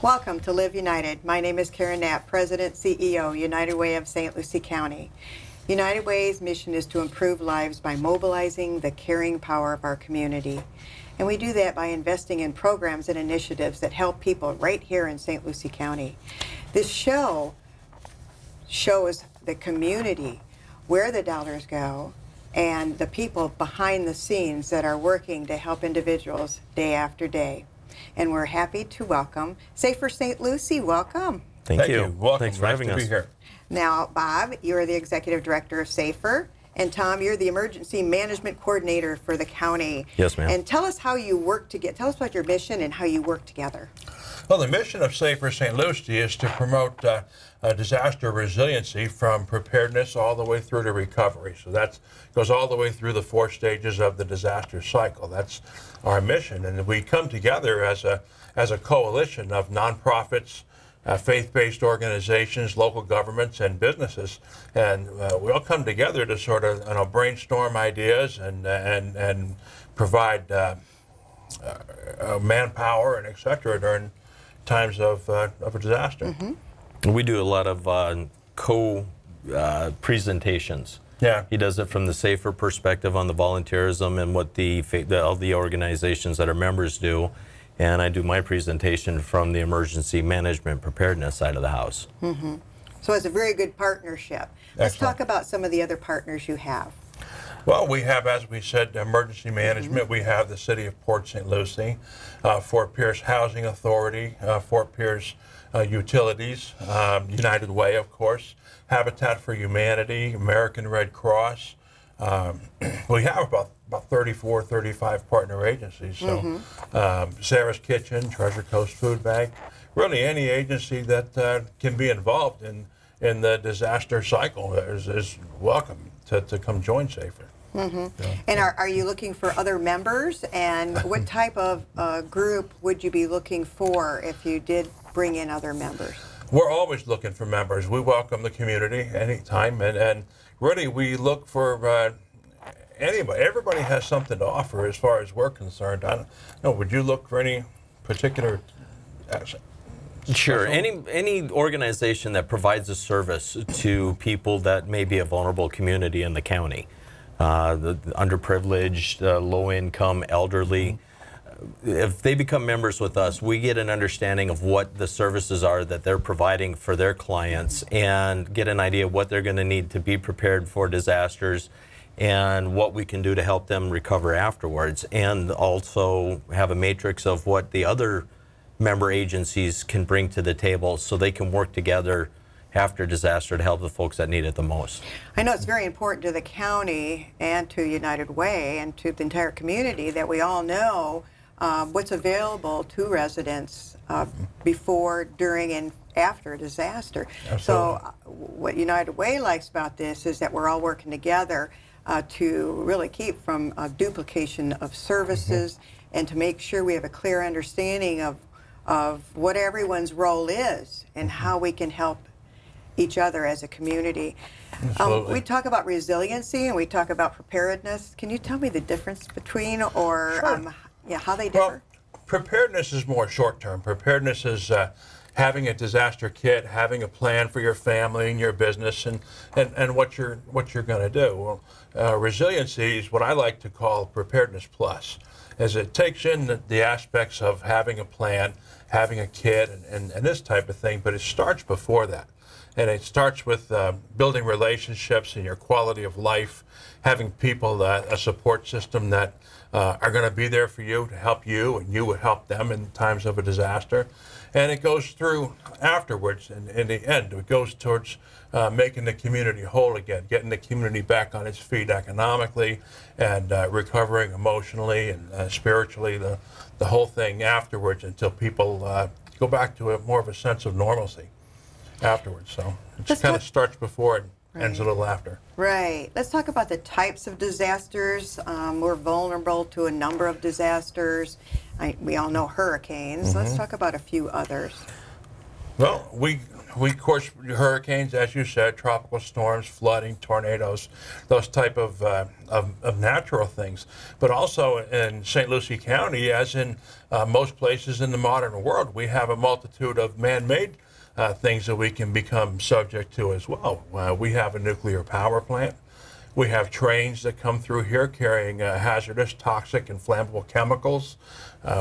Welcome to Live United. My name is Karen Knapp, President, CEO, United Way of St. Lucie County. United Way's mission is to improve lives by mobilizing the caring power of our community. And we do that by investing in programs and initiatives that help people right here in St. Lucie County. This show shows the community, where the dollars go, and the people behind the scenes that are working to help individuals day after day. And we're happy to welcome Safer St. Lucie. Welcome. Thank you. Welcome. Thanks for having us. Nice to be here. Now, Bob, you're the Executive Director of Safer. And Tom, you're the Emergency Management Coordinator for the county. Yes, ma'am. And tell us how you work together. Tell us about your mission and how you work together. Well, the mission of Safer St. Lucie is to promote disaster resiliency from preparedness all the way through to recovery. So that goes all the way through the 4 stages of the disaster cycle. That's our mission. And we come together as a coalition of nonprofits, faith-based organizations, local governments, and businesses, and we all come together to sort of brainstorm ideas and provide manpower and etc. during times of a disaster. Mm-hmm. We do a lot of presentations. Yeah, he does it from the Safer perspective on the volunteerism and what all the organizations that are members do. And I do my presentation from the emergency management preparedness side of the house. Mm-hmm. So it's a very good partnership. Let's talk about some of the other partners you have. Well, we have, as we said, emergency management. We have the City of Port St. Lucie, Fort Pierce Housing Authority, Fort Pierce Utilities, United Way, of course, Habitat for Humanity, American Red Cross. We have about 34, 35 partner agencies. So Sarah's Kitchen, Treasure Coast Food Bank, really any agency that can be involved in the disaster cycle is welcome to come join Safer. Mm-hmm. And are you looking for other members? And what type of group would you be looking for if you did bring in other members? We're always looking for members. We welcome the community anytime, and really we look for anybody. Everybody has something to offer as far as we're concerned. I don't know, would you look for any particular Sure. Any organization that provides a service to people that may be a vulnerable community in the county, the underprivileged, low-income, elderly. If they become members with us, we get an understanding of what the services are that they're providing for their clients and get an idea of what they're going to need to be prepared for disasters and what we can do to help them recover afterwards, and also have a matrix of what the other member agencies can bring to the table so they can work together after disaster to help the folks that need it the most. I know it's very important to the county and to United Way and to the entire community that we all know what's available to residents before, during, and after disaster. Absolutely. So what United Way likes about this is that we're all working together to really keep from duplication of services and to make sure we have a clear understanding of what everyone's role is and how we can help each other as a community. We talk about resiliency and we talk about preparedness. Can you tell me the difference between, or Sure. How they differ? Well, preparedness is more short-term. Preparedness is having a disaster kit, having a plan for your family and your business, and what you're going to do. Well, resiliency is what I like to call preparedness plus, as it takes in the aspects of having a plan, having a kit, and this type of thing, but it starts before that. And it starts with building relationships and your quality of life, having people, a support system that are going to be there for you to help you, and you would help them in times of a disaster. And it goes through afterwards, and in the end, it goes towards making the community whole again, getting the community back on its feet economically, and recovering emotionally and spiritually, the whole thing afterwards, until people go back to more of a sense of normalcy afterwards. So it kind of starts before it ends a little after. Right. Let's talk about the types of disasters. We're vulnerable to a number of disasters. We all know hurricanes. Let's talk about a few others. Well, we of course, hurricanes, as you said, tropical storms, flooding, tornadoes, those type of natural things. But also in St. Lucie County, as in most places in the modern world, we have a multitude of man-made things that we can become subject to as well. We have a nuclear power plant. We have trains that come through here carrying hazardous, toxic, and flammable chemicals.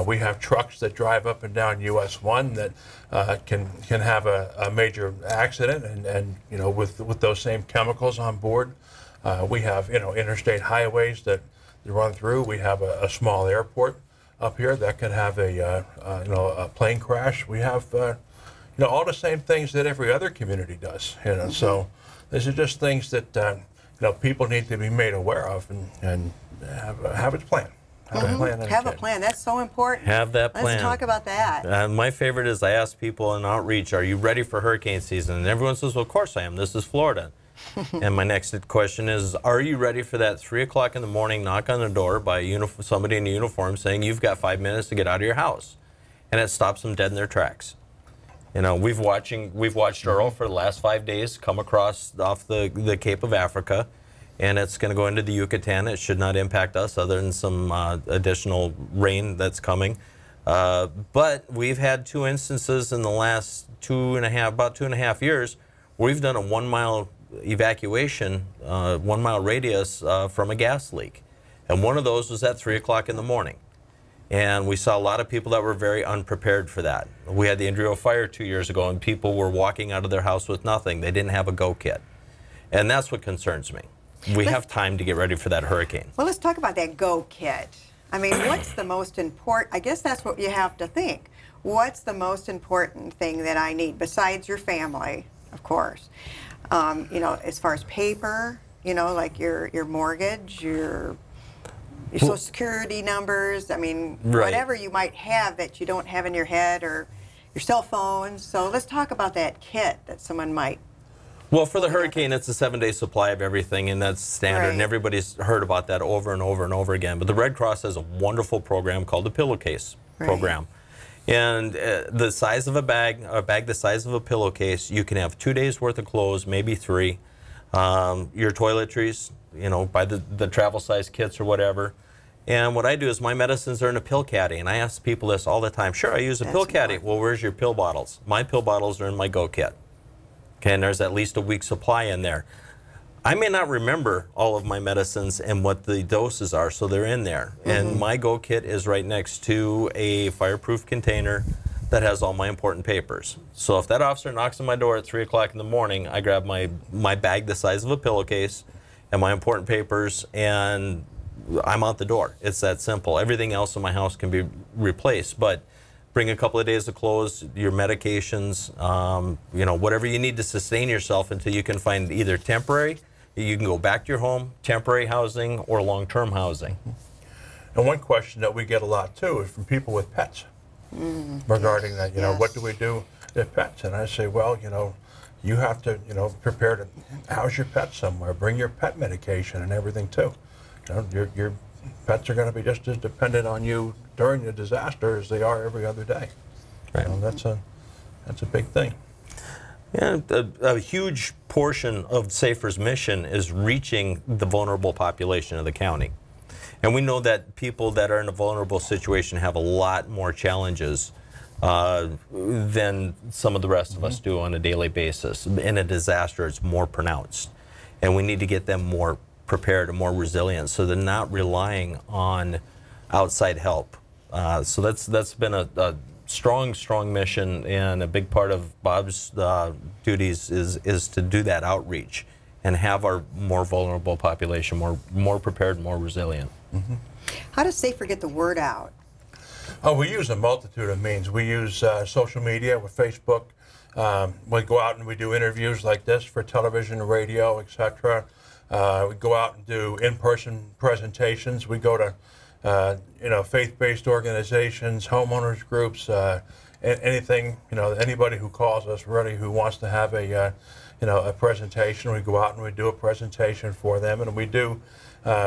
We have trucks that drive up and down US 1 that can have a major accident, and with those same chemicals on board. We have interstate highways that run through. We have a small airport up here that could have a plane crash. We have all the same things that every other community does. So these are just things that people need to be made aware of and have a plan. Have a plan. That's so important. Have that plan. Let's talk about that. My favorite is I ask people in outreach, are you ready for hurricane season? And everyone says, well, of course I am. This is Florida. And my next question is, are you ready for that 3 o'clock in the morning knock on the door by somebody in a uniform saying you've got 5 minutes to get out of your house? And it stops them dead in their tracks. We've watched Earl for the last 5 days come across off the Cape of Africa, and it's going to go into the Yucatan. It should not impact us other than some additional rain that's coming. But we've had 2 instances in the last about 2.5 years where we've done a 1 mile evacuation, 1 mile radius from a gas leak. And one of those was at 3 o'clock in the morning. And we saw a lot of people that were very unprepared for that. We had the Indrio fire 2 years ago, and people were walking out of their house with nothing. They didn't have a go kit. And that's what concerns me. We have time to get ready for that hurricane. Well, let's talk about that go kit. I mean, what's the most important? I guess that's what you have to think. What's the most important thing that I need besides your family, of course? As far as paper, like your mortgage, your Social Security numbers, I mean, whatever you might have that you don't have in your head, or your cell phones. So let's talk about that kit that someone might. Well, for the hurricane, it's a 7-day supply of everything, and that's standard, and everybody's heard about that over and over and over again. But the Red Cross has a wonderful program called the Pillowcase program. And the size of a bag the size of a pillowcase, you can have 2 days worth of clothes, maybe 3. Your toiletries, by the travel size kits or whatever. And what I do is my medicines are in a pill caddy, and I ask people this all the time. Sure, I use a pill caddy. Well, where's your pill bottles? My pill bottles are in my go kit. Okay, and there's at least a week's supply in there. I may not remember all of my medicines and what the doses are, so they're in there. And my go kit is right next to a fireproof container that has all my important papers. So if that officer knocks on my door at 3 o'clock in the morning, I grab my bag the size of a pillowcase and my important papers, and I'm out the door. It's that simple. Everything else in my house can be replaced, but bring a couple of days of clothes, your medications, whatever you need to sustain yourself until you can find either temporary, you can go back to your home, temporary housing, or long-term housing. And one question that we get a lot too is from people with pets regarding that. What do we do with pets? And I say, well, you have to, prepare to house your pet somewhere. Bring your pet medication and everything too. Your pets are going to be just as dependent on you during the disaster as they are every other day. Right. That's a big thing. Yeah, a huge portion of SAFER's mission is reaching the vulnerable population of the county. And we know that people that are in a vulnerable situation have a lot more challenges than some of the rest of us do on a daily basis. In a disaster, it's more pronounced. And we need to get them more prepared and more resilient so they're not relying on outside help. So that's been a strong mission, and a big part of Bob's duties is to do that outreach and have our more vulnerable population more prepared, more resilient. How does SAFER get the word out? Oh, we use a multitude of means. We use social media with Facebook. We go out and we do interviews like this for television, radio, etc. We go out and do in-person presentations. We go to faith-based organizations, homeowners groups, anything, anybody who calls us really who wants to have a presentation. We go out and we do a presentation for them, and we do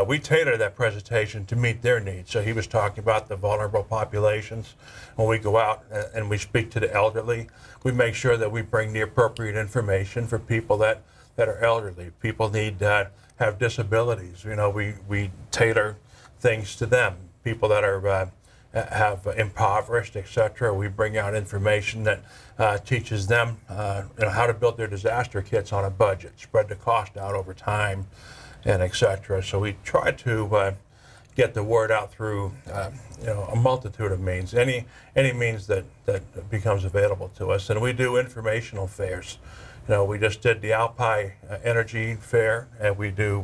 we tailor that presentation to meet their needs. So he was talking about the vulnerable populations. When we go out and we speak to the elderly, we make sure that we bring the appropriate information for people that are elderly. People need have disabilities. You know, we tailor things to them. People that are have impoverished, etc. We bring out information that teaches them you know, how to build their disaster kits on a budget, spread the cost out over time, and etc. So we try to get the word out through you know, a multitude of means, any means that becomes available to us. And we do informational fairs. You know, we just did the Alpi Energy Fair, and we do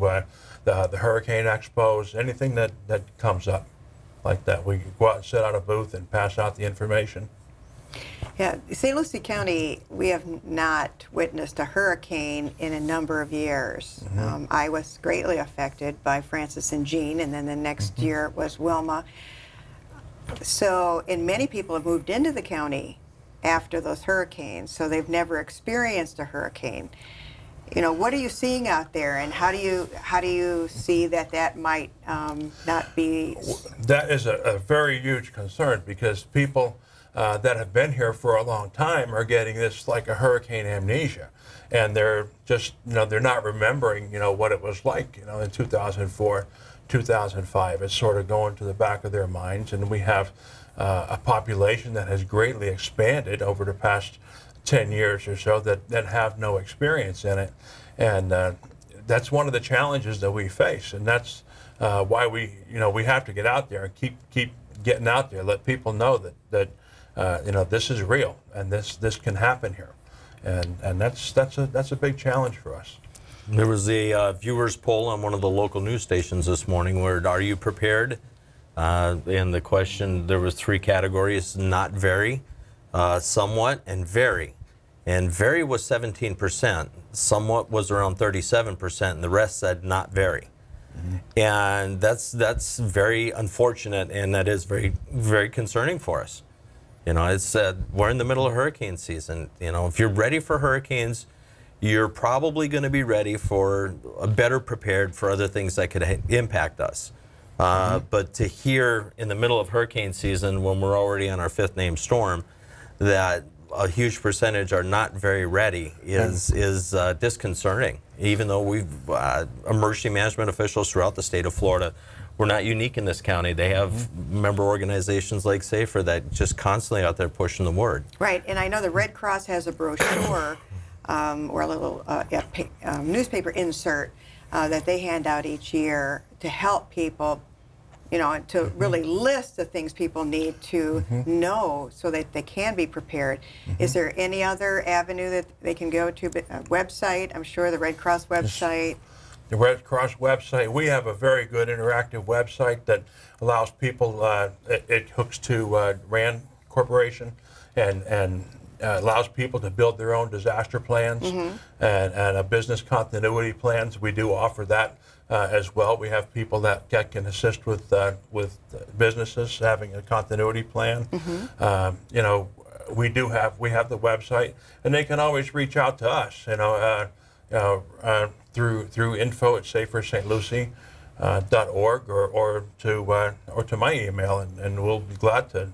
the Hurricane Expos, anything that comes up like that. We go out and set out a booth and pass out the information. Yeah, St. Lucie County, we have not witnessed a hurricane in a number of years. I was greatly affected by Francis and Jean, and then the next year it was Wilma. So, and many people have moved into the county after those hurricanes, so they've never experienced a hurricane. You know, what are you seeing out there, and how do you see that might not be? That is a very huge concern, because people that have been here for a long time are getting this like a hurricane amnesia, and they're just, you know, they're not remembering, you know, what it was like, you know, in 2004, 2005. It's sort of going to the back of their minds, and we have a population that has greatly expanded over the past 10 years or so that have no experience in it. And that's one of the challenges that we face, and that's why we have to get out there and keep getting out there, let people know that you know, this is real, and this can happen here, and that's a big challenge for us. There was a viewers poll on one of the local news stations this morning where, are you prepared? And the question, there was 3 categories: not very, somewhat, and very. And very was 17%, somewhat was around 37%, and the rest said not very. And that's very unfortunate, and that is very, very concerning for us. You know, it's we're in the middle of hurricane season. You know, if you're ready for hurricanes, you're probably going to be ready for better prepared for other things that could impact us. But to hear in the middle of hurricane season, when we're already on our 5th named storm, that a huge percentage are not very ready is disconcerting. Even though we've emergency management officials throughout the state of Florida, we're not unique in this county. They have member organizations like SAFER that just constantly out there pushing the word. Right, and I know the Red Cross has a brochure or a little newspaper insert that they hand out each year to help people, you know, to really list the things people need to know so that they can be prepared. Is there any other avenue that they can go to? A website, I'm sure, the Red Cross website. The Red Cross website, we have a very good interactive website that allows people, it hooks to RAND Corporation, and allows people to build their own disaster plans and a business continuity plans. We do offer that as well. We have people that can assist with businesses having a continuity plan. You know, we have the website, and they can always reach out to us. You know, through info@saferstlucie.org or to my email, and we'll be glad to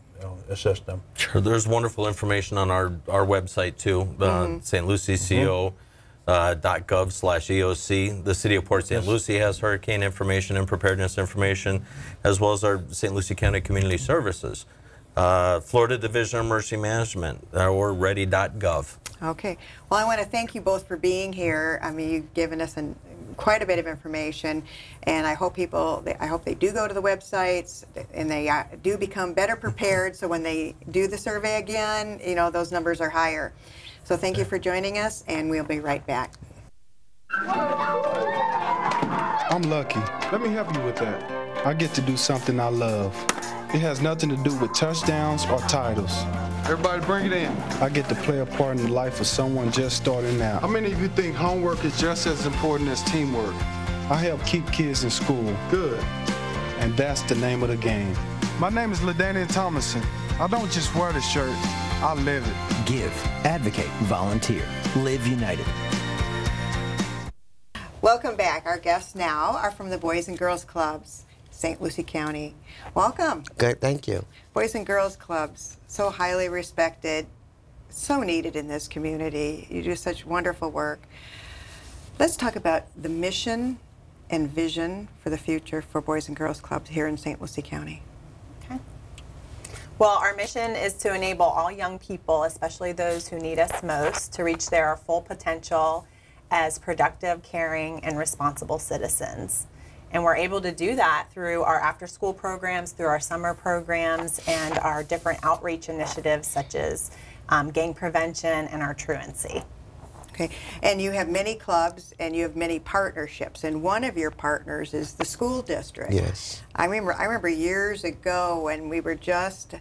assist them. Sure, there's wonderful information on our website too, stlucieco.gov/EOC. The City of Port St. Lucie has hurricane information and preparedness information, as well as our St. Lucie County Community Services. Florida Division of Emergency Management, or ready.gov. Okay. Well, I want to thank you both for being here. I mean, you've given us quite a bit of information, and I hope they do go to the websites and they do become better prepared, so when they do the survey again, you know, those numbers are higher. So thank you for joining us, and we'll be right back. I'm lucky. Let me help you with that. I get to do something I love. It has nothing to do with touchdowns or titles. Everybody bring it in. I get to play a part in the life of someone just starting out. How many of you think homework is just as important as teamwork? I help keep kids in school. Good. And that's the name of the game. My name is LaDainian Thomason. I don't just wear the shirt, I live it. Give, advocate, volunteer. Live United. Welcome back. Our guests now are from the Boys and Girls Clubs, St. Lucie County. Welcome. Good, thank you. Boys and Girls Clubs, so highly respected, so needed in this community. You do such wonderful work. Let's talk about the mission and vision for the future for Boys and Girls Clubs here in St. Lucie County. Okay. Well, our mission is to enable all young people, especially those who need us most, to reach their full potential as productive, caring, and responsible citizens. And we're able to do that through our after-school programs, through our summer programs, and our different outreach initiatives such as gang prevention and our truancy. Okay, and you have many clubs and you have many partnerships, and one of your partners is the school district. Yes. I remember years ago when we were just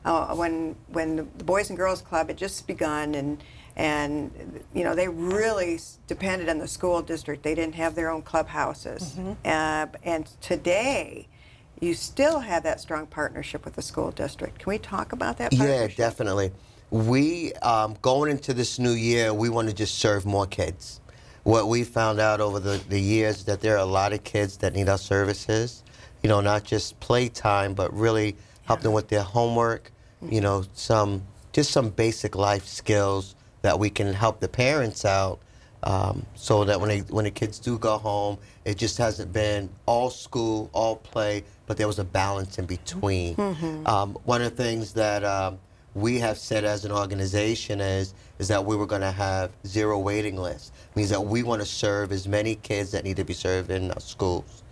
when the Boys and Girls Club had just begun, and you know, they really depended on the school district. They didn't have their own clubhouses. And today you still have that strong partnership with the school district. Can we talk about that partnership? Yeah, definitely. We, going into this new year, we want to just serve more kids. What we found out over the years is that there are a lot of kids that need our services, you know, not just playtime, but really help them with their homework, you know, just some basic life skills that we can help the parents out, so that when the kids do go home, it just hasn't been all school, all play, but there was a balance in between. One of the things that we have said as an organization is that we were going to have zero waiting lists. Means that we want to serve as many kids that need to be served in our schools.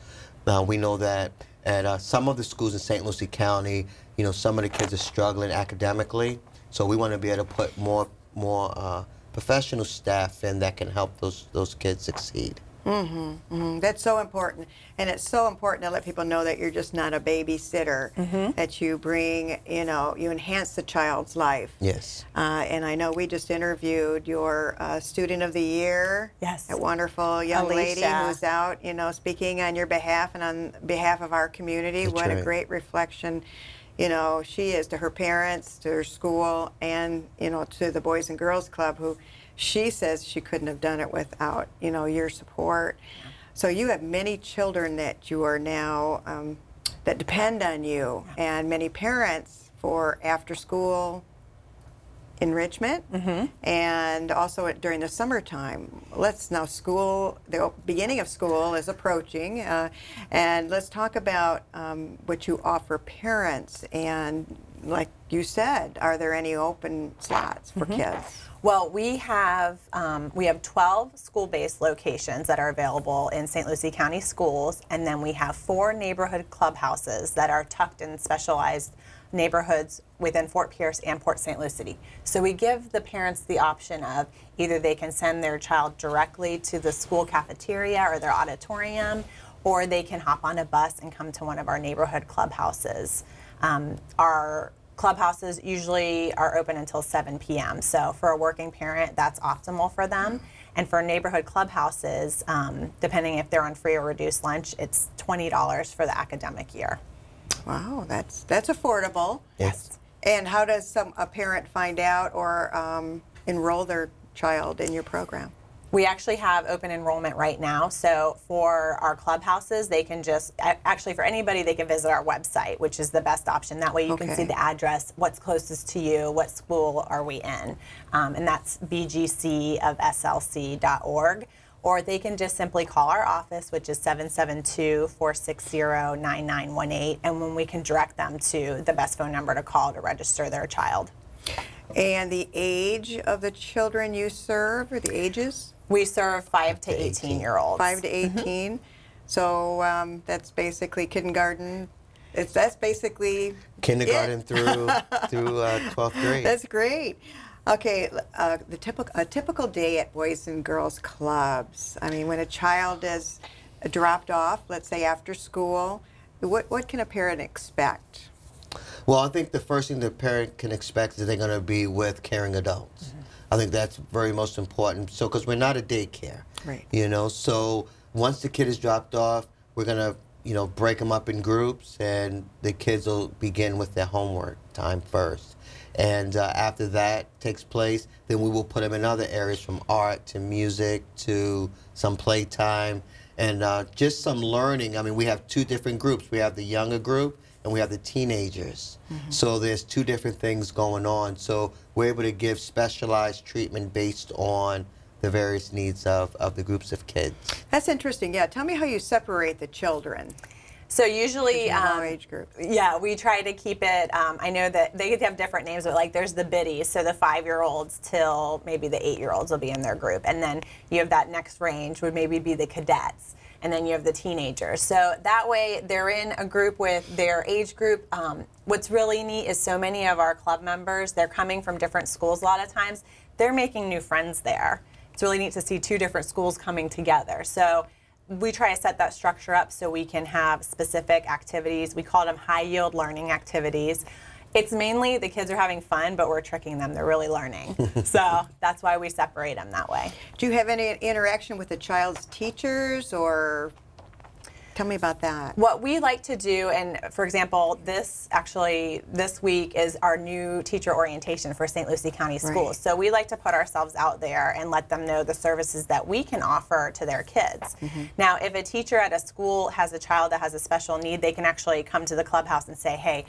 Now we know that at some of the schools in St. Lucie County, you know, some of the kids are struggling academically, so we want to be able to put more professional staff in that can help those kids succeed. That's so important, and it's so important to let people know that you're just not a babysitter, that you bring, you know, you enhance the child's life. Yes. And I know we just interviewed your Student of the Year. Yes. That wonderful young lady Alicia. who's out, you know, speaking on your behalf and on behalf of our community. That's what a right. great reflection, you know, she is to her parents, to her school, and, you know, to the Boys and Girls Club, who she says she couldn't have done it without, you know, your support. So you have many children that you are now, that depend on you, and many parents for after school enrichment, and also during the summertime. The beginning of school is approaching, and let's talk about what you offer parents, and like you said, are there any open slots for kids? Well, we have 12 school-based locations that are available in St. Lucie County schools, and then we have 4 neighborhood clubhouses that are tucked in specialized neighborhoods within Fort Pierce and Port St. Lucie. So we give the parents the option of either they can send their child directly to the school cafeteria or their auditorium, or they can hop on a bus and come to one of our neighborhood clubhouses. Our clubhouses usually are open until 7 p.m. So for a working parent, that's optimal for them. And for neighborhood clubhouses, depending if they're on free or reduced lunch, it's $20 for the academic year. Wow, that's affordable. Yes. And how does a parent find out or enroll their child in your program? We actually have open enrollment right now. So for our clubhouses, they can actually for anybody, they can visit our website, which is the best option. That way you can see the address, what's closest to you, what school are we in. And that's bgcofslc.org. Or they can just simply call our office, which is 772-460-9918, and when we can direct them to the best phone number to call to register their child. And the age of the children you serve, or the ages? We serve 5 to 18-year-olds. 5 to 18. So that's basically kindergarten. That's basically Kindergarten through 12th grade. That's great. Okay, a typical day at Boys and Girls Clubs. I mean, when a child is dropped off, let's say after school, what can a parent expect? Well, I think the first thing the parent can expect is they're going to be with caring adults. I think that's very most important. So, because we're not a daycare, Right. you know. So once the kid is dropped off, we're going to break them up in groups, and the kids will begin with their homework time first. And after that takes place, then we will put them in other areas, from art to music to some playtime and just some learning. I mean, we have two different groups. We have the younger group and we have the teenagers. So there's two different things going on. So we're able to give specialized treatment based on the various needs of the groups of kids. That's interesting. Yeah, tell me how you separate the children. So usually, Our age group. yeah, we try to keep it. I know that they have different names, but like there's the biddies, so the 5-year-olds till maybe the 8-year-olds will be in their group, and then you have that next range would maybe be the cadets, and then you have the teenagers. So that way they're in a group with their age group. What's really neat is so many of our club members, they're coming from different schools a lot of times. They're making new friends there. It's really neat to see two different schools coming together. So we try to set that structure up so we can have specific activities. We call them high yield learning activities. It's mainly the kids are having fun, but we're tricking them. They're really learning. So that's why we separate them that way. Do you have any interaction with the child's teachers, or tell me about that? What we like to do, and for example, this week is our new teacher orientation for St. Lucie County Schools. Right. So we like to put ourselves out there and let them know the services that we can offer to their kids. Now, if a teacher at a school has a child that has a special need, they can actually come to the clubhouse and say, hey,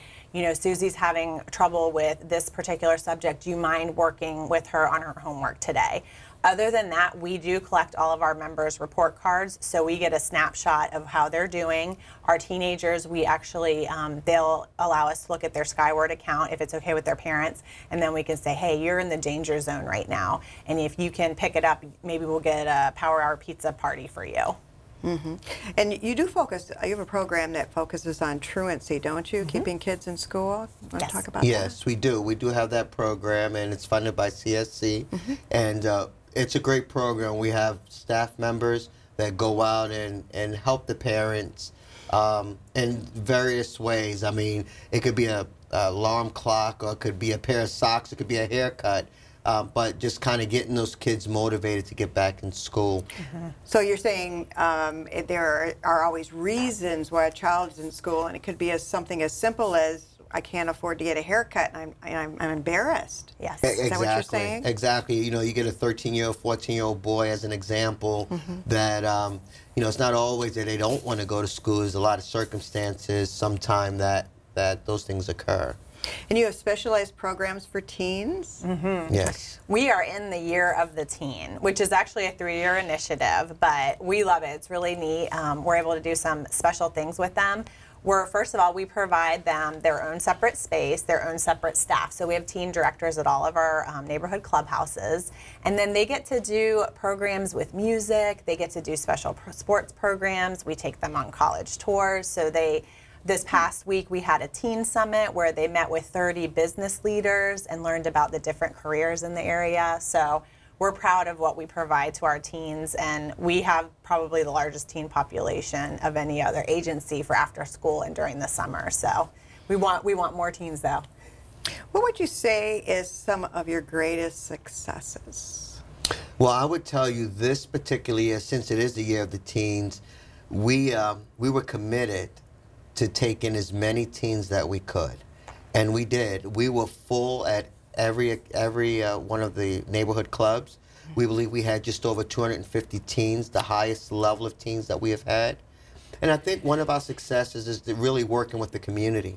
Susie's having trouble with this particular subject. Do you mind working with her on her homework today? Other than that, we do collect all of our members' report cards, so we get a snapshot of how they're doing. Our teenagers, we actually, they'll allow us to look at their Skyward account if it's okay with their parents, and then we can say, hey, you're in the danger zone right now, and if you can pick it up, maybe we'll get a Power Hour pizza party for you. And you do focus, you have a program that focuses on truancy, don't you? Keeping kids in school. Want to talk about that? Yes, we do. We do have that program, and it's funded by CSC. And it's a great program. We have staff members that go out and help the parents in various ways. I mean, it could be a alarm clock, or it could be a pair of socks, it could be a haircut. But just kind of getting those kids motivated to get back in school. So you're saying there are always reasons why a child is in school, and it could be something as simple as, I can't afford to get a haircut, and I'm embarrassed. Yes. Is that what you're saying? Exactly. You get a 13-year-old, 14-year-old boy as an example that, it's not always that they don't want to go to school. There's a lot of circumstances sometime that those things occur. And you have specialized programs for teens? Yes. We are in the Year of the Teen, which is actually a 3-year initiative, but we love it. It's really neat. We're able to do some special things with them. First of all, we provide them their own separate space, their own separate staff. So we have teen directors at all of our neighborhood clubhouses. And then they get to do programs with music. They get to do special sports programs. We take them on college tours. So this past week, we had a teen summit where they met with 30 business leaders and learned about the different careers in the area. So we're proud of what we provide to our teens, and we have probably the largest teen population of any other agency for after school and during the summer. So we want more teens, though. What would you say is some of your greatest successes? Well, I would tell you this particular year, since it is the Year of the Teens, we were committed to take in as many teens that we could, and we did. We were full at every one of the neighborhood clubs. We believe we had just over 250 teens, the highest level of teens that we have had. And I think one of our successes is really working with the community.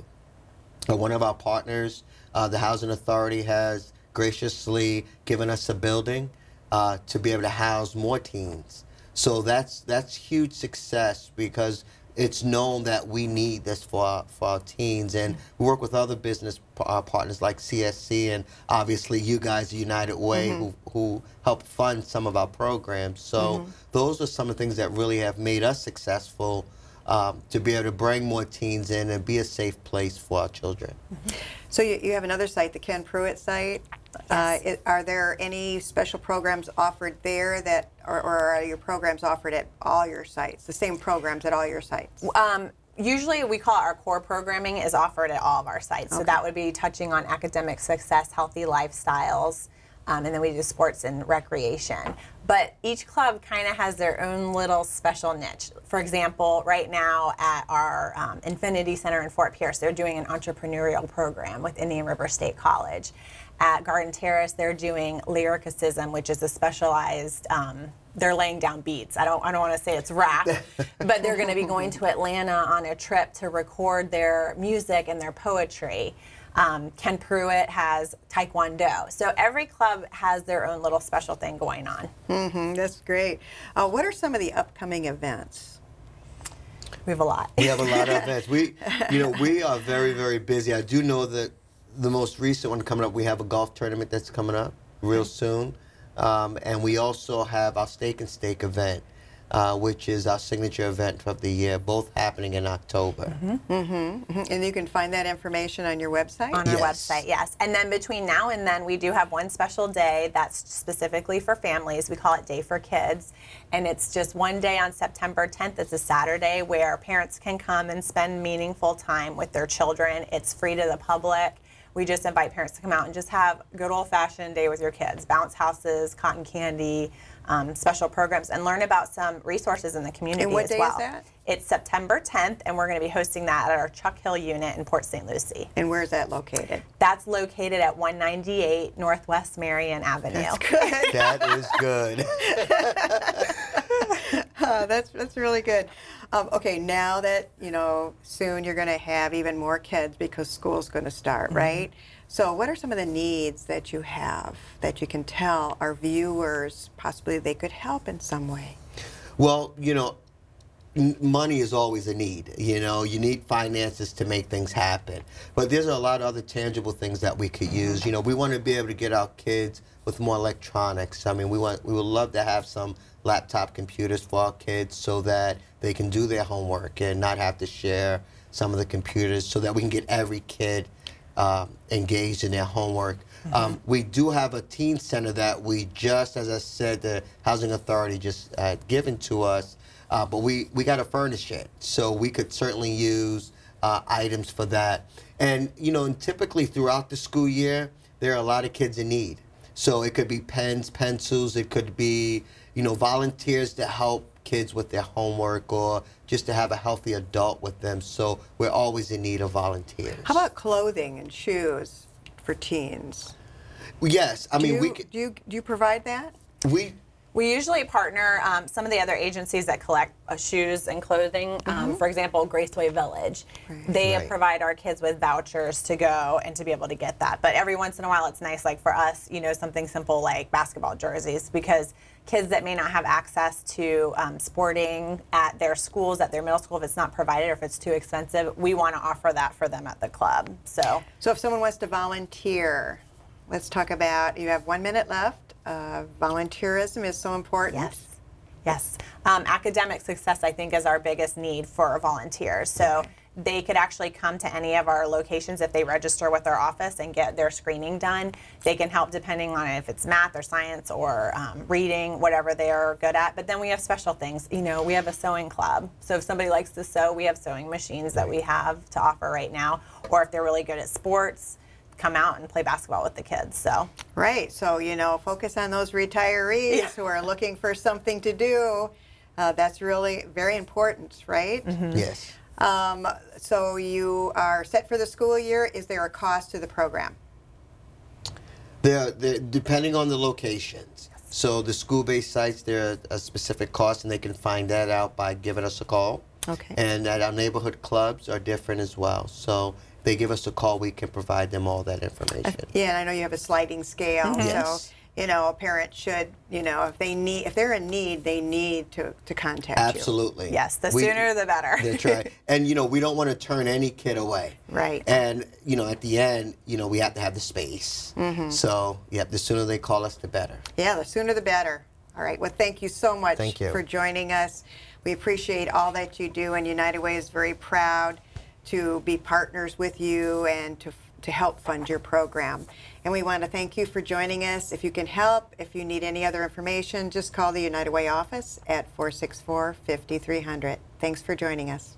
One of our partners, the Housing Authority, has graciously given us a building to be able to house more teens. So that's huge success, because it's known that we need this for our teens, and we work with other business partners like CSC, and obviously you guys, United Way, who help fund some of our programs. So those are some of the things that really have made us successful, to be able to bring more teens in and be a safe place for our children. So you have another site, the Ken Pruitt site. Yes. Are there any special programs offered there or are your programs offered at all your sites, the same programs at all your sites? Usually we call it our core programming is offered at all of our sites. So that would be touching on academic success, healthy lifestyles, and then we do sports and recreation. But each club kind of has their own little special niche. For example, right now at our Infinity Center in Fort Pierce, they're doing an entrepreneurial program with Indian River State College. At Garden Terrace, they're doing lyricism, which is a specialized, they're laying down beats. I don't want to say it's rap, but they're going to be going to Atlanta on a trip to record their music and their poetry. Ken Pruitt has Taekwondo. So every club has their own little special thing going on. That's great. What are some of the upcoming events? We have a lot. We have a lot of events. We are very, very busy. I do know that the most recent one coming up, we have a golf tournament that's coming up real soon. And we also have our Steak and Steak event, which is our signature event of the year, both happening in October. And you can find that information on your website? On our website, yes. And then between now and then, we do have one special day that's specifically for families. We call it Day for Kids. And it's just one day on September 10th. It's a Saturday where parents can come and spend meaningful time with their children. It's free to the public. We just invite parents to come out and just have a good old-fashioned day with your kids. Bounce houses, cotton candy, special programs, and learn about some resources in the community as well. And what day is that? It's September 10th, and we're going to be hosting that at our Chuck Hill unit in Port St. Lucie. And where is that located? That's located at 198 Northwest Marion Avenue. That's good. That is good. That's really good. Okay, now that, soon you're going to have even more kids because school's going to start, right? So what are some of the needs that you have that you can tell our viewers possibly they could help in some way? Well, money is always a need. You need finances to make things happen. But there's a lot of other tangible things that we could use. We want to be able to get our kids with more electronics. I mean, we would love to have some laptop computers for our kids so that they can do their homework and not have to share some of the computers, so that we can get every kid engaged in their homework. We do have a teen center that we just, as I said, the Housing Authority just given to us, but we got to furnish it, so we could certainly use items for that. And and typically throughout the school year, there are a lot of kids in need. So it could be pens, pencils, it could be volunteers to help kids with their homework, or just to have a healthy adult with them. So we're always in need of volunteers. How about clothing and shoes for teens? Yes, I mean, do you provide that? We usually partner some of the other agencies that collect shoes and clothing. For example, Graceway Village. They provide our kids with vouchers to go and to be able to get that. But every once in a while, it's nice, like for us, something simple like basketball jerseys, because kids that may not have access to sporting at their schools, at their middle school, if it's not provided or if it's too expensive, we want to offer that for them at the club. So if someone wants to volunteer, let's talk about, you have 1 minute left. Volunteerism is so important. Yes. Academic success, I think, is our biggest need for volunteers. So they could actually come to any of our locations if they register with our office and get their screening done. They can help depending on if it's math or science or reading, whatever they are good at. But then we have special things. We have a sewing club. So if somebody likes to sew, we have sewing machines that we have to offer right now. Or if they're really good at sports, come out and play basketball with the kids. So focus on those retirees who are looking for something to do. That's really very important, right? Yes. So you are set for the school year. Is there a cost to the program? Depending on the locations. So the school-based sites, there are a specific cost, and they can find that out by giving us a call. Okay. And at our neighborhood clubs are different as well. So they give us a call, we can provide them all that information. Yeah, and I know you have a sliding scale. Yes. So, a parent should, if they're in need, they need to contact you. Absolutely. Yes, the sooner the better. That's right. And, we don't want to turn any kid away. Right. And, at the end, we have to have the space. So, the sooner they call us, the better. Yeah, the sooner the better. All right. Well, thank you so much for joining us. We appreciate all that you do, and United Way is very proud to be partners with you and to help fund your program. And we want to thank you for joining us. If you can help, if you need any other information, just call the United Way office at 464-5300. Thanks for joining us.